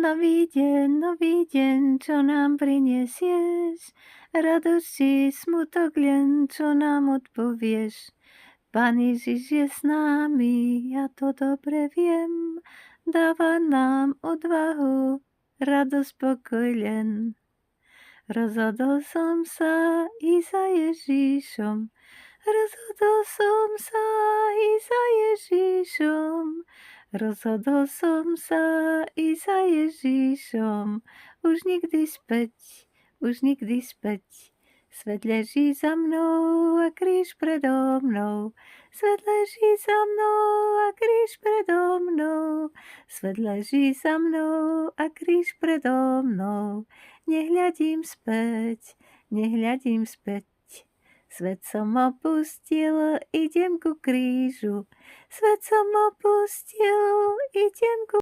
nový deň, čo nám prinesieš, radosť či smutok len, čo nám odpovieš. Pán Ježiš je s námi, ja to dobre viem, dáva nám odvahu, radosť, pokoj len. Rozhodol som sa ísť za Ježišom, rozhodol som sa ísť za Ježišom, rozhodol som sa ísť za Ježišom, už nikdy späť, už nikdy späť. Svet leží za mnou a kríž predo mnou, svet leží za mnou a kríž predo mnou, svet leží za mnou a kríž predo mnou. Nehľadím späť, nehľadím späť. Svet som opustil, idem ku krížu. Svet som opustil, idem ku